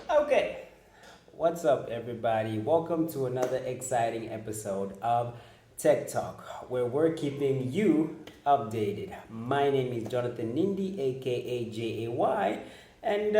Okay, what's up, everybody? Welcome to another exciting episode of Tech Talk, where we're keeping you updated. My name is Jonathan Nindi, aka JAY, and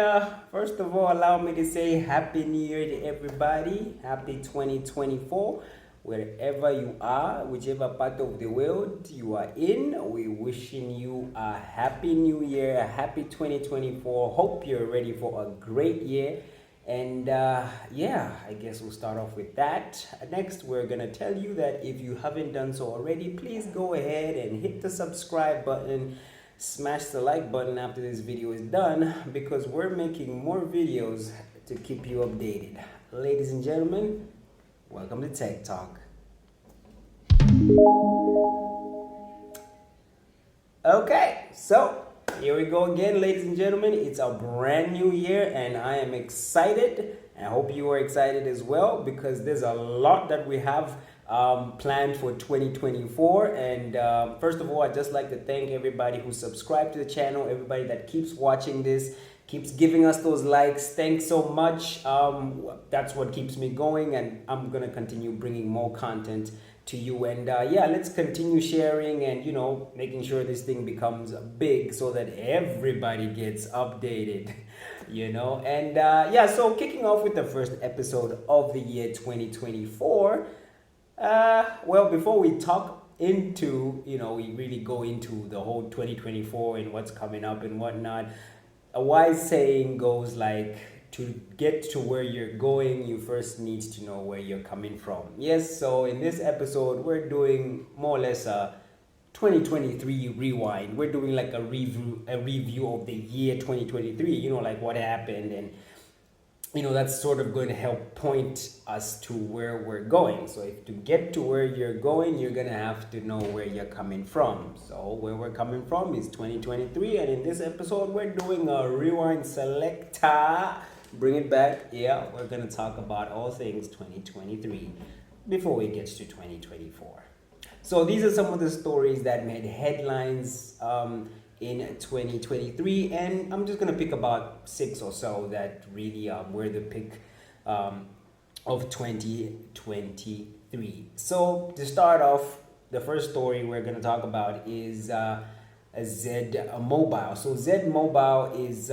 first of all, allow me to say Happy New Year to everybody. Happy 2024. Wherever you are, whichever part of the world you are in, we wishing you a happy new year, a happy 2024. Hope you're ready for a great year. And yeah, I guess we'll start off with that. Next, we're gonna tell you that if you haven't done so already, please go ahead and hit the subscribe button, smash the like button after this video is done, because we're making more videos to keep you updated. Ladies and gentlemen, welcome to Tech Talk. Okay, so here we go again, ladies and gentlemen. It's a brand new year, and I am excited. And I hope you are excited as well, because there's a lot that we have planned for 2024. And first of all, I'd just like to thank everybody who subscribed to the channel, everybody that keeps watching this, keeps giving us those likes. Thanks so much. That's what keeps me going, and I'm gonna continue bringing more content to you. And yeah, let's continue sharing and making sure this thing becomes big so that everybody gets updated. And yeah, so kicking off with the first episode of the year 2024. Well, before we talk into we really go into the whole 2024 and what's coming up and whatnot, a wise saying goes like, to get to where you're going, you first need to know where you're coming from. Yes, so in this episode, we're doing more or less a 2023 rewind. We're doing like a review of the year 2023, like what happened, and that's sort of going to help point us to where we're going. So if to get to where you're going, you're going to have to know where you're coming from. So where we're coming from is 2023, and in this episode, we're doing a rewind selector. Bring it back. Yeah, we're going to talk about all things 2023 before we get to 2024. So these are some of the stories that made headlines in 2023, and I'm just going to pick about 6 or so that really were the pick of 2023. So to start off, the first story we're going to talk about is Zed Mobile. So Zed Mobile is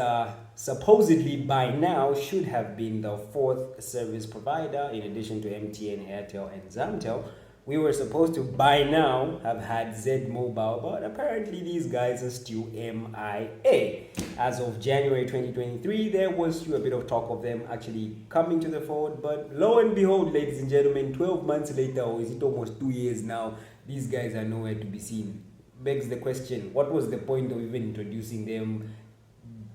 supposedly by now should have been the 4th service provider in addition to MTN, Airtel, and Zamtel. We were supposed to by now have had Zed Mobile, but apparently these guys are still MIA. As of January 2023, there was still a bit of talk of them actually coming to the fold, but lo and behold, ladies and gentlemen, 12 months later, or is it almost 2 years now, these guys are nowhere to be seen. Begs the question, what was the point of even introducing them,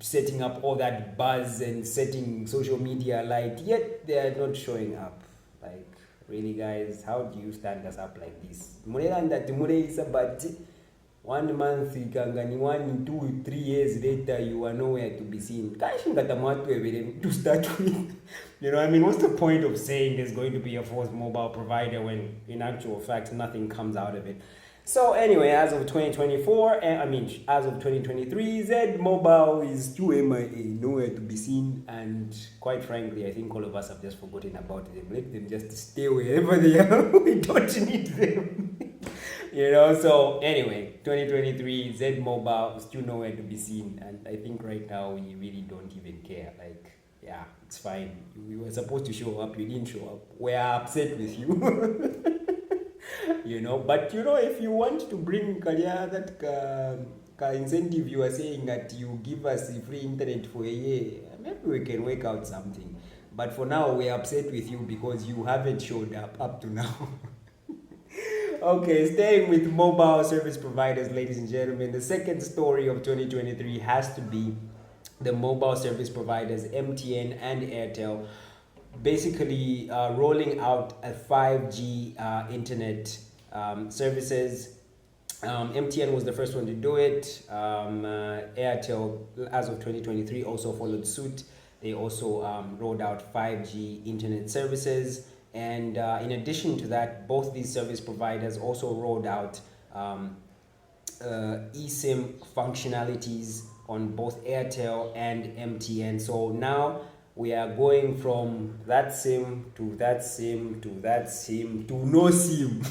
setting up all that buzz and setting social media alight, yet they are not showing up? Like, really, guys, how do you stand us up like this? But 1 month, 1, 2, 3 years later, you are nowhere to be seen. To start with, what's the point of saying there's going to be a 4th mobile provider when in actual fact nothing comes out of it? So anyway, as of 2024, as of 2023, Zed Mobile is still MIA, nowhere to be seen, and quite frankly, I think all of us have just forgotten about them. Let them just stay wherever they are. We don't need them. So anyway, 2023, Zed Mobile is still nowhere to be seen, and I think right now we really don't even care. Like, yeah, it's fine. We were supposed to show up, you didn't show up. We're upset with you. But if you want to bring that incentive, you are saying that you give us free internet for a year, maybe we can work out something. But for now, we're upset with you because you haven't showed up to now. Okay, staying with mobile service providers, ladies and gentlemen, the second story of 2023 has to be the mobile service providers MTN and Airtel basically rolling out a 5G internet services. MTN was the first one to do it. Airtel, as of 2023, also followed suit. They also rolled out 5G internet services. And in addition to that, both these service providers also rolled out eSIM functionalities on both Airtel and MTN. So now we are going from that SIM to that SIM to that SIM to no SIM.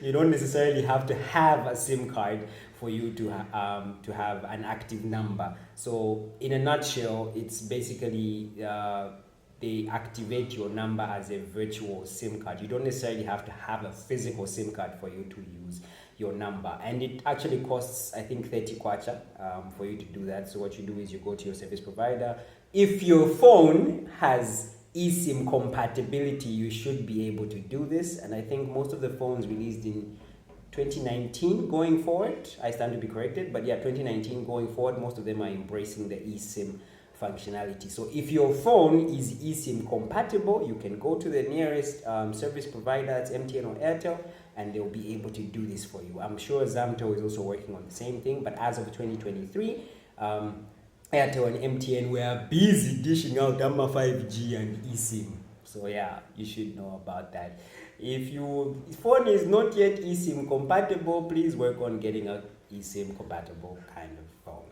You don't necessarily have to have a SIM card for you to have an active number. So in a nutshell, it's basically they activate your number as a virtual SIM card. You don't necessarily have to have a physical SIM card for you to use your number, and it actually costs, I think, 30 kwacha for you to do that. So what you do is you go to your service provider. If your phone has eSIM compatibility, you should be able to do this, and I think most of the phones released in 2019 going forward, I stand to be corrected, but yeah, 2019 going forward, most of them are embracing the eSIM functionality. So if your phone is eSIM compatible, you can go to the nearest service provider, it's MTN or Airtel, and they'll be able to do this for you. I'm sure Zamto is also working on the same thing, but as of 2023, Airtel and MTN were busy dishing out AMA 5G and eSIM. So yeah, you should know about that. If your phone is not yet eSIM compatible, please work on getting a eSIM compatible kind of phone.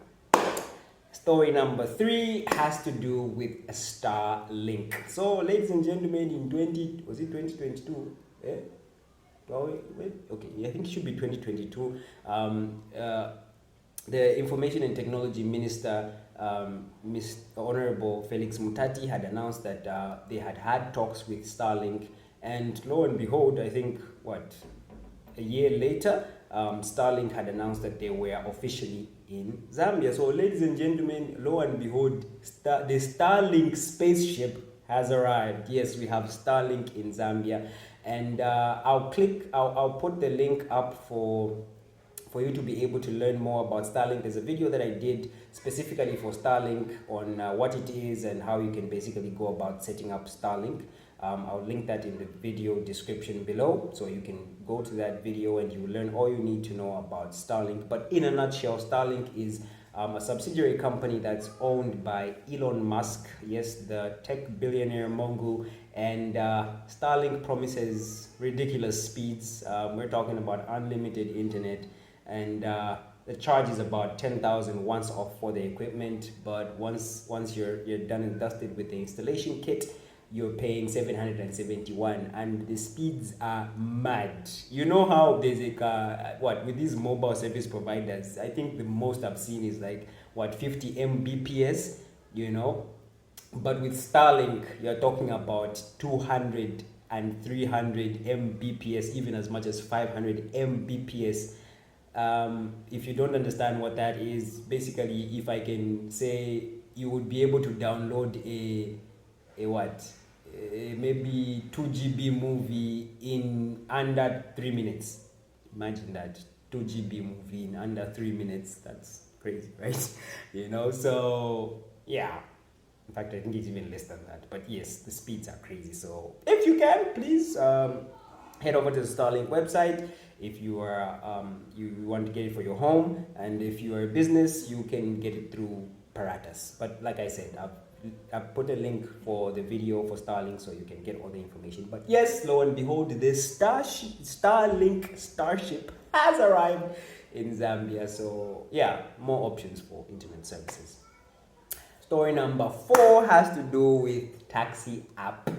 Story number 3 has to do with a Starlink. So ladies and gentlemen, in 2022? Okay, I think it should be 2022. The Information and Technology Minister, Honorable Felix Mutati, had announced that they had had talks with Starlink, and lo and behold, I think, a year later, Starlink had announced that they were officially in Zambia. So ladies and gentlemen, lo and behold, the Starlink spaceship has arrived. Yes, we have Starlink in Zambia, and I'll put the link up for you to be able to learn more about Starlink. There's a video that I did specifically for Starlink on what it is and how you can basically go about setting up Starlink. I'll link that in the video description below, so you can go to that video and you will learn all you need to know about Starlink. But in a nutshell, Starlink is a subsidiary company that's owned by Elon Musk, yes, the tech billionaire mogul, and Starlink promises ridiculous speeds. We're talking about unlimited internet, and the charge is about 10,000 once off for the equipment, but once you're done and dusted with the installation kit, you're paying 771, and the speeds are mad. You know how there's with these mobile service providers, I think the most I've seen is 50 Mbps, but with Starlink you're talking about 200 and 300 Mbps, even as much as 500 Mbps. If you don't understand what that is, basically, if I can say, you would be able to download maybe 2 GB movie in under 3 minutes. Imagine that, 2 GB movie in under 3 minutes. That's crazy, right? So yeah, in fact, I think it's even less than that, but yes, the speeds are crazy. So if you can, please head over to the Starlink website if you are you want to get it for your home, and if you are a business, you can get it through Paratus. But like I said, I've put a link for the video for Starlink so you can get all the information. But yes, lo and behold, this Starlink Starship has arrived in Zambia. So yeah, more options for internet services. Story number 4 has to do with taxi app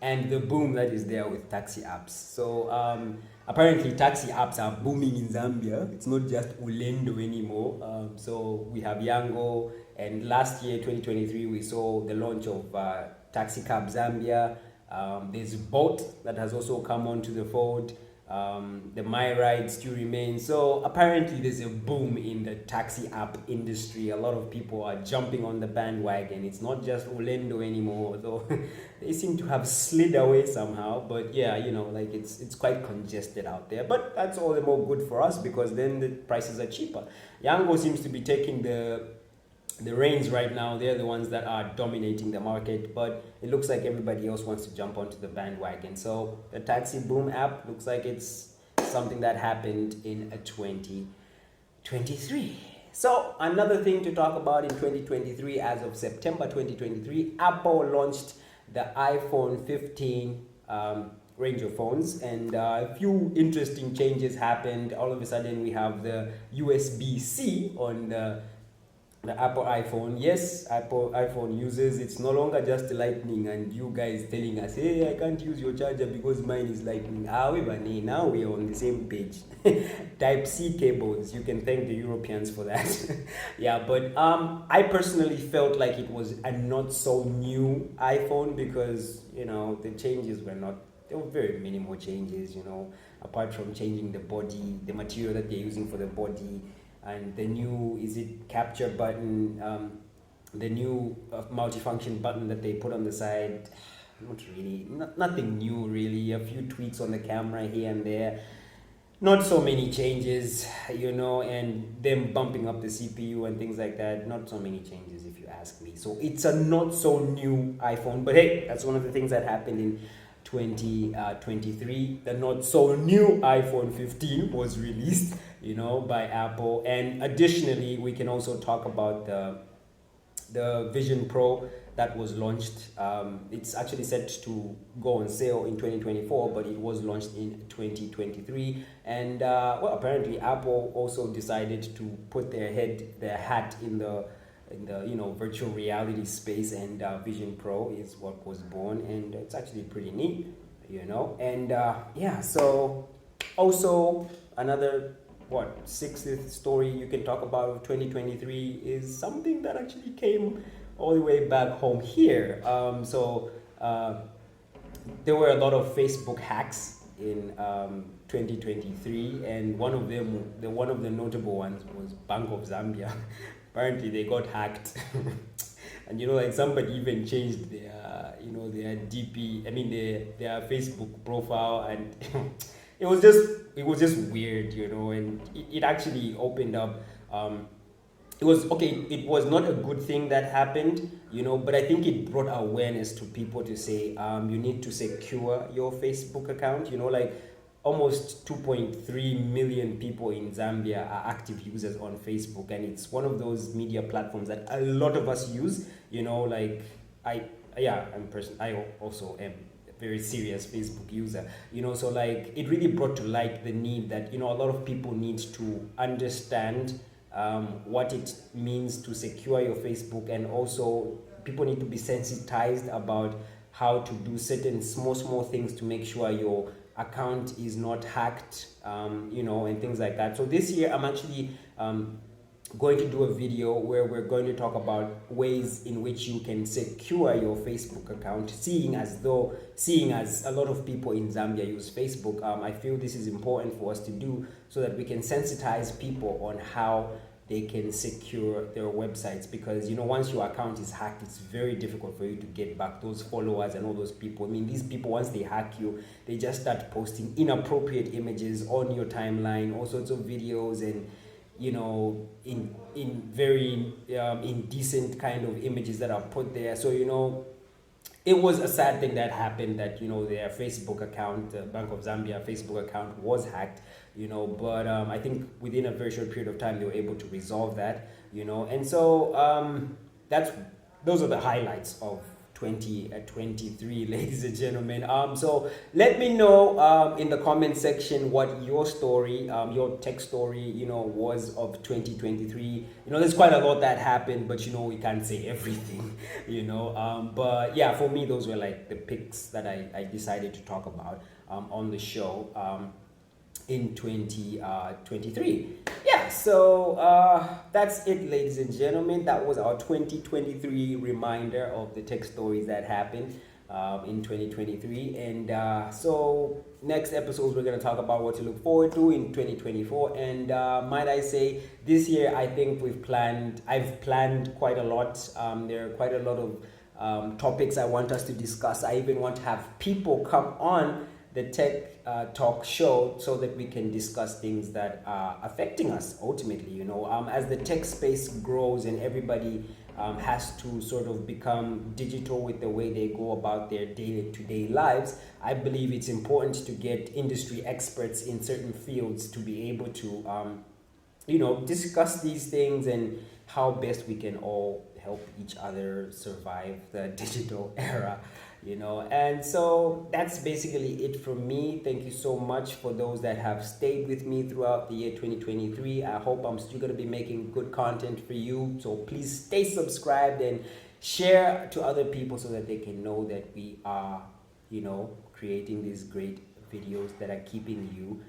and the boom that is there with taxi apps. So apparently taxi apps are booming in Zambia. It's not just Ulendo anymore. So we have Yango, and last year, 2023, we saw the launch of Taxi Cab Zambia. There's Bolt that has also come onto the fold. The My Ride still remains. So apparently there's a boom in the taxi app industry. A lot of people are jumping on the bandwagon. It's not just Ulendo anymore, though they seem to have slid away somehow. But yeah, it's quite congested out there. But that's all the more good for us, because then the prices are cheaper. Yango seems to be taking the reins right now. They're the ones that are dominating the market, but it looks like everybody else wants to jump onto the bandwagon. So the Taxi Boom app looks like it's something that happened in 2023. So another thing to talk about in 2023, as of September 2023, Apple launched the iPhone 15 range of phones, and a few interesting changes happened. All of a sudden we have the USB-C on the the Apple iPhone. Yes, Apple iPhone users, it's no longer just lightning and you guys telling us, hey, I can't use your charger because mine is lightning. However, now we are on the same page. Type C cables, you can thank the Europeans for that. Yeah, but I personally felt like it was a not so new iPhone because the changes were not, they were very minimal changes, apart from changing the body, the material that they're using for the body, and the new is it capture button, the new multifunction button that they put on the side. Not really, nothing new really. A few tweaks on the camera here and there. Not so many changes, and them bumping up the CPU and things like that. Not so many changes, if you ask me. So it's a not so new iPhone, but hey, that's one of the things that happened in 2023. The not so new iPhone 15 was released, by Apple. And additionally, we can also talk about the Vision Pro that was launched. It's actually set to go on sale in 2024, but it was launched in 2023. And apparently Apple also decided to put their hat in the virtual reality space, and Vision Pro is what was born, and it's actually pretty neat, and so also another sixth story you can talk about of 2023 is something that actually came all the way back home here. There were a lot of Facebook hacks in 2023, and one of the notable ones was Bank of Zambia. Apparently they got hacked. And like somebody even changed their DP, their Facebook profile, and it was just weird, and it actually opened up. It was okay. It was not a good thing that happened, but I think it brought awareness to people to say, you need to secure your Facebook account. Like almost 2.3 million people in Zambia are active users on Facebook, and it's one of those media platforms that a lot of us use. Like I also am a very serious Facebook user. So like it really brought to light the need that a lot of people need to understand what it means to secure your Facebook, and also people need to be sensitized about how to do certain small things to make sure your account is not hacked, and things like that. So this year I'm actually going to do a video where we're going to talk about ways in which you can secure your Facebook account, seeing as a lot of people in Zambia use Facebook. I feel this is important for us to do so that we can sensitize people on how they can secure their websites, because once your account is hacked, it's very difficult for you to get back those followers and all those people. These people, once they hack you, they just start posting inappropriate images on your timeline, all sorts of videos, and in very indecent kind of images that are put there. So it was a sad thing that happened, that their Facebook account, Bank of Zambia Facebook account, was hacked, but I think within a very short period of time they were able to resolve that, and so those are the highlights of 2023, ladies and gentlemen. So let me know in the comment section what your story, your tech story, was of 2023. There's quite a lot that happened, but we can't say everything, but yeah, for me those were like the picks that I decided to talk about on the show in 2023. Yeah, so that's it, ladies and gentlemen. That was our 2023 reminder of the tech stories that happened in 2023. And so next episodes we're going to talk about what to look forward to in 2024. And might I say, this year I think I've planned quite a lot. There are quite a lot of topics I want us to discuss. I even want to have people come on the tech talk show so that we can discuss things that are affecting us ultimately. As the tech space grows and everybody has to sort of become digital with the way they go about their day-to-day lives, I believe it's important to get industry experts in certain fields to be able to discuss these things and how best we can all help each other survive the digital era. And so that's basically it from me. Thank you so much for those that have stayed with me throughout the year 2023. I hope I'm still going to be making good content for you, so please stay subscribed and share to other people so that they can know that we are creating these great videos that are keeping you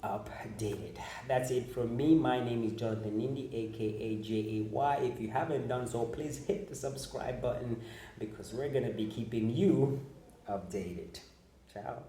updated. That's it from me. My name is Jonathan Nindi, aka JAY. If you haven't done so, please hit the subscribe button because we're gonna be keeping you updated. Ciao.